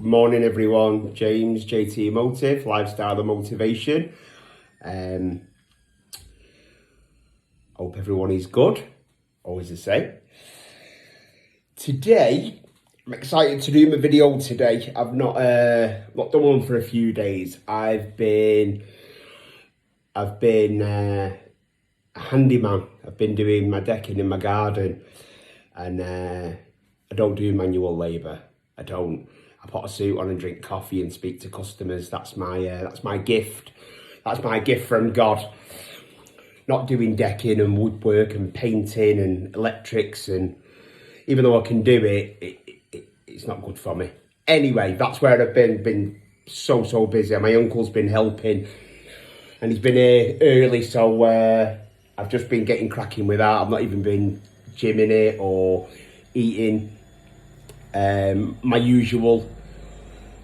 Good morning, everyone. James, JT Motive, Lifestyle and Motivation. Hope everyone is good. Always the same. Today, I'm excited to do my video today. I've not done one for a few days. I've been a handyman. I've been doing my decking in my garden, and I don't do manual labour. I don't. I put a suit on and drink coffee and speak to customers. That's my gift. That's my gift from God. Not doing decking and woodwork and painting and electrics, and even though I can do it, it's not good for me. Anyway, that's where I've been so busy. My uncle's been helping, and he's been here early, so I've just been getting cracking with that. I've not even been gymming it or eating my usual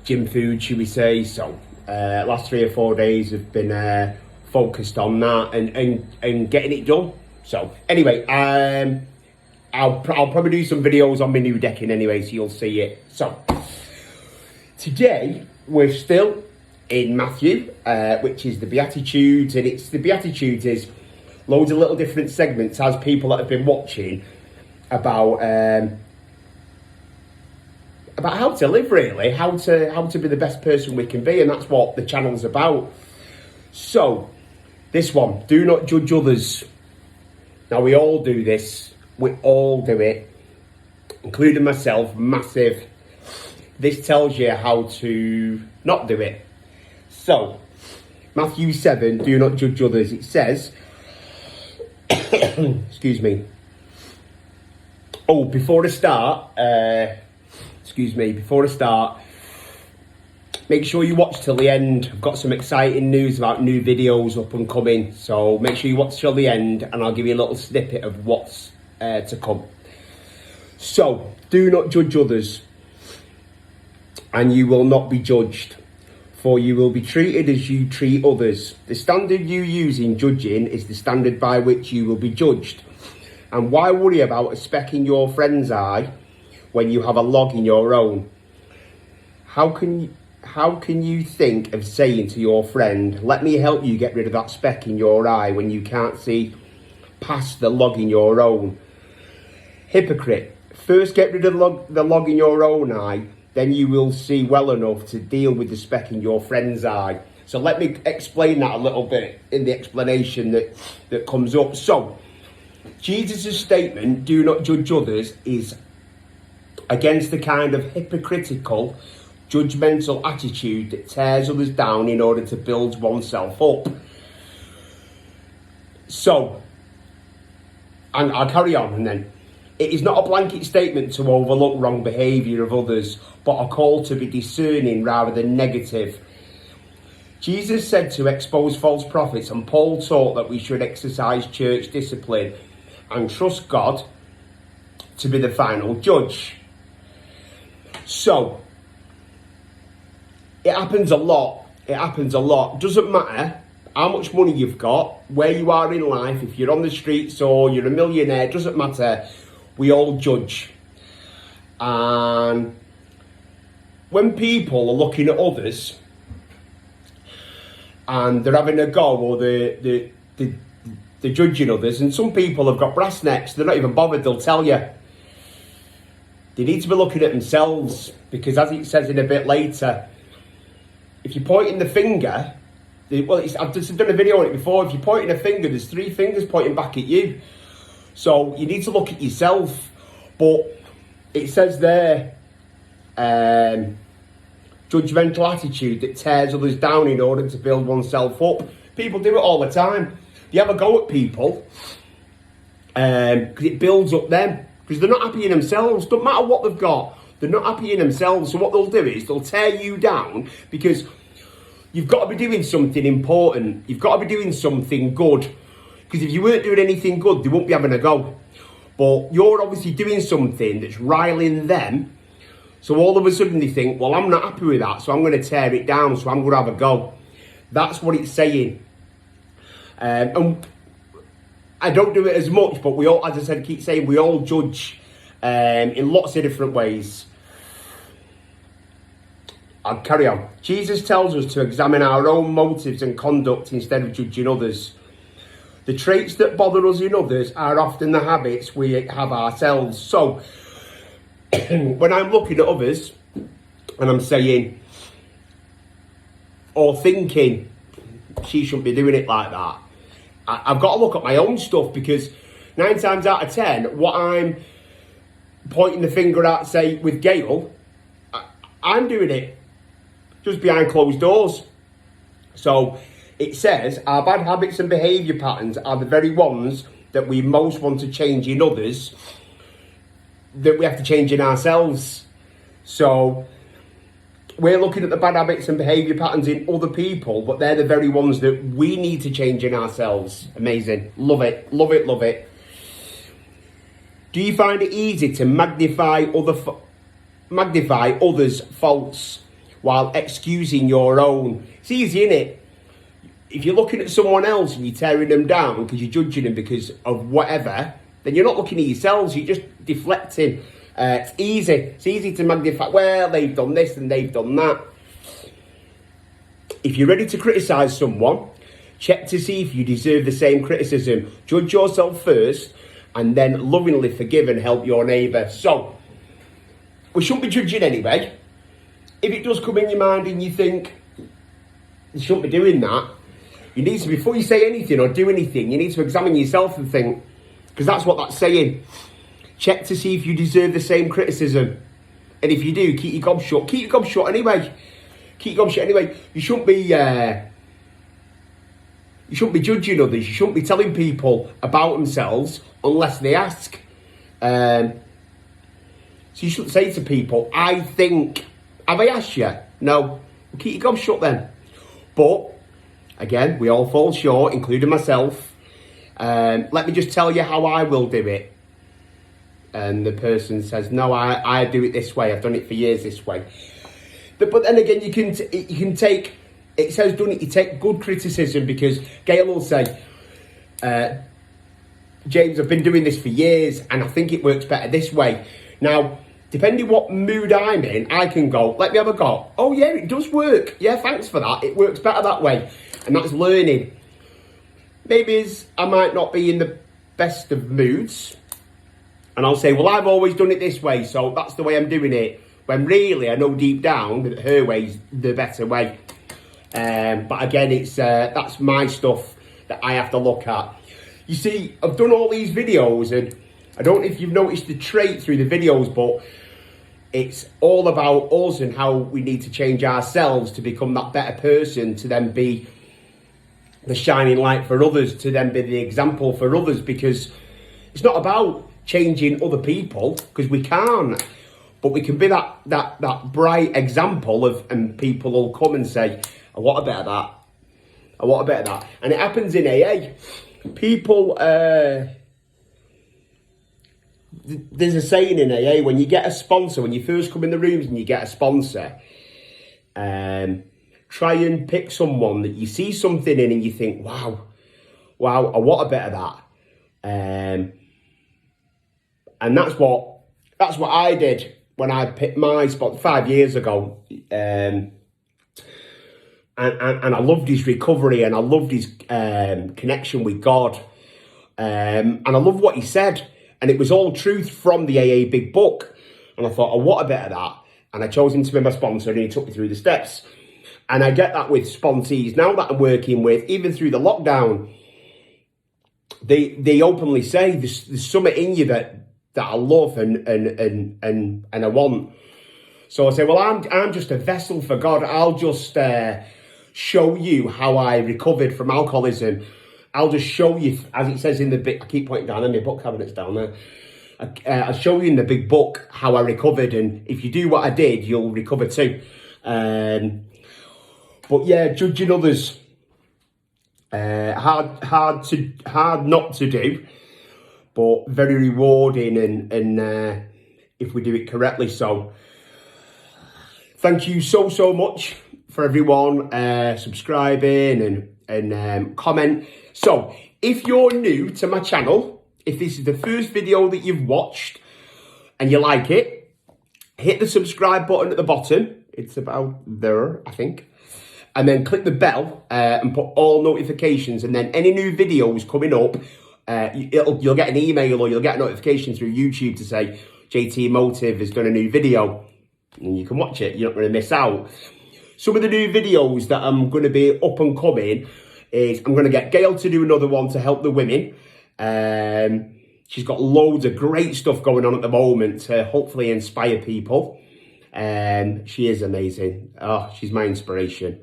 gym food, should we say. So last 3 or 4 days have been focused on that and getting it done. So anyway, I'll probably do some videos on my new decking anyway, so you'll see it. So today we're still in Matthew, which is the Beatitudes, and it's the Beatitudes is loads of little different segments as people that have been watching about how to live, really, how to be the best person we can be, and that's what the channel's about. So this one, do not judge others. Now, we all do this. We all do it, including myself, massive. This tells you how to not do it. So, Matthew 7, do not judge others. It says, excuse me. Oh, before I start, make sure you watch till the end. I've got some exciting news about new videos up and coming, so make sure you watch till the end, and I'll give you a little snippet of what's to come. So, do not judge others, and you will not be judged, for you will be treated as you treat others. The standard you use in judging is the standard by which you will be judged. And why worry about a speck in your friend's eye when you have a log in your own? How can you think of saying to your friend, let me help you get rid of that speck in your eye, when you can't see past the log in your own? Hypocrite, first get rid of the log in your own eye, then you will see well enough to deal with the speck in your friend's eye. So let me explain that a little bit in the explanation that comes up. So, Jesus' statement, do not judge others, is against the kind of hypocritical, judgmental attitude that tears others down in order to build oneself up. So, and I'll carry on, and then, it is not a blanket statement to overlook wrong behaviour of others, but a call to be discerning rather than negative. Jesus said to expose false prophets, and Paul taught that we should exercise church discipline and trust God to be the final judge. So, it happens a lot. Doesn't matter how much money you've got, where you are in life, if you're on the streets or you're a millionaire, doesn't matter. We all judge. And when people are looking at others and they're having a go, or they're judging others, and some people have got brass necks, they're not even bothered, they'll tell you. They need to be looking at themselves, because as it says in a bit later, if you're pointing the finger, I've just done a video on it before, if you're pointing a finger, there's 3 fingers pointing back at you. So you need to look at yourself. But it says there, judgmental attitude that tears others down in order to build oneself up. People do it all the time. They have a go at people because it builds up them. Because they're not happy in themselves. Don't matter what they've got. They're not happy in themselves. So what they'll do is they'll tear you down, because you've got to be doing something important. You've got to be doing something good. Because if you weren't doing anything good, they won't be having a go. But you're obviously doing something that's riling them. So all of a sudden they think, well, I'm not happy with that, so I'm going to tear it down, so I'm going to have a go. That's what it's saying. And I don't do it as much, but we all, as I said, keep saying, we all judge in lots of different ways. I'll carry on. Jesus tells us to examine our own motives and conduct instead of judging others. The traits that bother us in others are often the habits we have ourselves. So, when I'm looking at others and I'm saying or thinking, she shouldn't be doing it like that, I've got to look at my own stuff, because 9 times out of 10, what I'm pointing the finger at, say, with Gail, I'm doing it just behind closed doors. So it says our bad habits and behaviour patterns are the very ones that we most want to change in others, that we have to change in ourselves. So we're looking at the bad habits and behaviour patterns in other people, but they're the very ones that we need to change in ourselves. Amazing. Love it. Love it. Love it. Do you find it easy to magnify others' faults while excusing your own? It's easy, isn't it? If you're looking at someone else and you're tearing them down because you're judging them because of whatever, then you're not looking at yourselves, you're just deflecting. It's easy. It's easy to magnify, well, they've done this and they've done that. If you're ready to criticise someone, check to see if you deserve the same criticism. Judge yourself first and then lovingly forgive and help your neighbour. So, we shouldn't be judging anyway. If it does come in your mind and you think you shouldn't be doing that, you need to, before you say anything or do anything, you need to examine yourself and think, because that's what that's saying. Check to see if you deserve the same criticism. And if you do, keep your gob shut. Keep your gob shut anyway. Keep your gob shut anyway. You shouldn't be judging others. You shouldn't be telling people about themselves unless they ask. So you shouldn't say to people, I think, have I asked you? No. Well, keep your gob shut then. But, again, we all fall short, including myself. Let me just tell you how I will do it. And the person says, no, I do it this way. I've done it for years this way. But then again, you can take, it says, don't it, you take good criticism, because Gail will say, James, I've been doing this for years and I think it works better this way. Now, depending what mood I'm in, I can go, let me have a go. Oh yeah, it does work. Yeah, thanks for that. It works better that way. And that's learning. Maybe I might not be in the best of moods, and I'll say, well, I've always done it this way, so that's the way I'm doing it. When really, I know deep down that her way's the better way. But again, that's my stuff that I have to look at. You see, I've done all these videos, and I don't know if you've noticed the trait through the videos, but it's all about us and how we need to change ourselves to become that better person, to then be the shining light for others, to then be the example for others, because it's not about changing other people, because we can't, but we can be that bright example of, and people will come and say, I want a bit of that, I want a bit of that. And it happens in AA. People, there's a saying in AA, when you get a sponsor, when you first come in the rooms and you get a sponsor, try and pick someone that you see something in and you think, wow, I want a bit of that. And that's what I did when I picked my spot 5 years ago. And I loved his recovery, and I loved his connection with God. And I loved what he said. And it was all truth from the AA Big Book. And I thought, I want a bit of that. And I chose him to be my sponsor, and he took me through the steps. And I get that with sponsees now that I'm working with, even through the lockdown. They openly say, there's something in you that I love and I want. So I say, well, I'm just a vessel for God. I'll just show you how I recovered from alcoholism. I'll just show you, as it says in the big, I keep pointing down, and my book cabinet's down there. I'll show you in the big book how I recovered, and if you do what I did, you'll recover too. But yeah, judging others, hard not to do, but very rewarding, and if we do it correctly. So thank you so much for everyone subscribing and comment. So if you're new to my channel, if this is the first video that you've watched and you like it, hit the subscribe button at the bottom. It's about there, I think. And then click the bell and put all notifications. And then any new videos coming up, you'll get an email or you'll get a notification through YouTube to say JT Motive has done a new video. And you can watch it. You're not going to miss out. Some of the new videos that I'm going to be up and coming is I'm going to get Gail to do another one to help the women. She's got loads of great stuff going on at the moment to hopefully inspire people. She is amazing. Oh, she's my inspiration.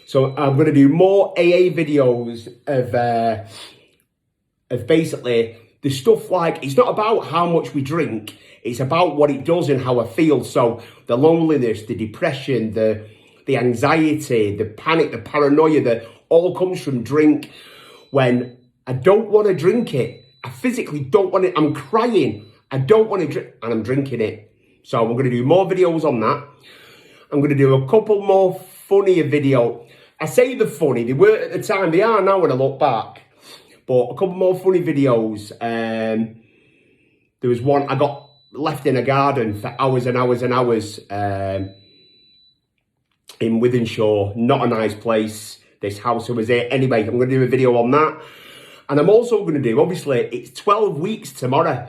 So I'm going to do more AA videos of basically the stuff like, it's not about how much we drink, it's about what it does and how I feel. So the loneliness, the depression, the anxiety, the panic, the paranoia, that all comes from drink. When I don't want to drink it, I physically don't want it, I'm crying, I don't want to drink, and I'm drinking it. So I'm going to do more videos on that. I'm going to do a couple more funnier videos. I say they're funny, they were at the time, they are now when I look back. But a couple more funny videos. There was one, I got left in a garden for hours and hours and hours in Wythenshawe. Not a nice place, this house I was in. Anyway, I'm going to do a video on that. And I'm also going to do, obviously, it's 12 weeks tomorrow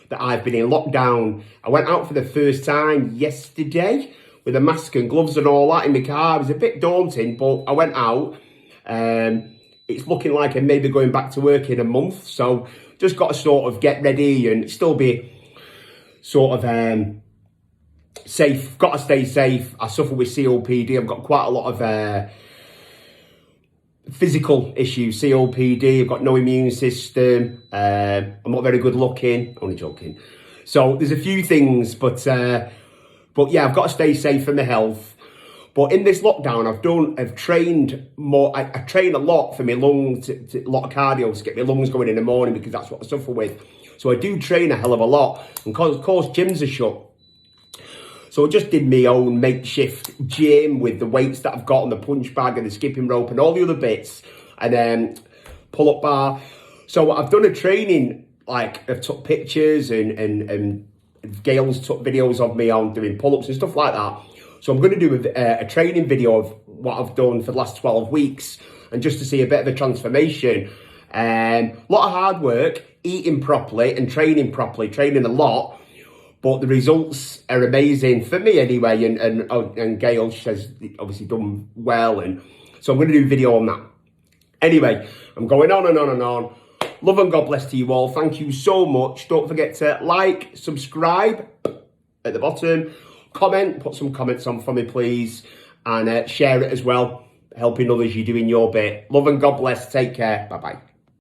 that I've been in lockdown. I went out for the first time yesterday with a mask and gloves and all that in my car. It was a bit daunting, but I went out. It's looking like I'm maybe going back to work in a month. So just got to sort of get ready and still be sort of safe. Got to stay safe. I suffer with COPD. I've got quite a lot of physical issues, COPD, I've got no immune system, I'm not very good looking, only joking. So there's a few things, but yeah, I've got to stay safe for my health. But in this lockdown, I've trained more, I train a lot for my lungs, a lot of cardio to get my lungs going in the morning because that's what I suffer with. So I do train a hell of a lot, and of course gyms are shut. So I just did my own makeshift gym with the weights that I've got on the punch bag and the skipping rope and all the other bits, and then pull-up bar. So I've done a training, like I've took pictures and Gail's took videos of me on doing pull-ups and stuff like that. So I'm going to do a training video of what I've done for the last 12 weeks and just to see a bit of a transformation. A lot of hard work, eating properly and training properly, training a lot. But the results are amazing for me anyway, and Gail, she has obviously done well, and so I'm going to do a video on that. Anyway, I'm going on and on and on. Love and God bless to you all. Thank you so much. Don't forget to like, subscribe at the bottom, comment, put some comments on for me, please, and share it as well. Helping others, you're doing your bit. Love and God bless. Take care. Bye-bye.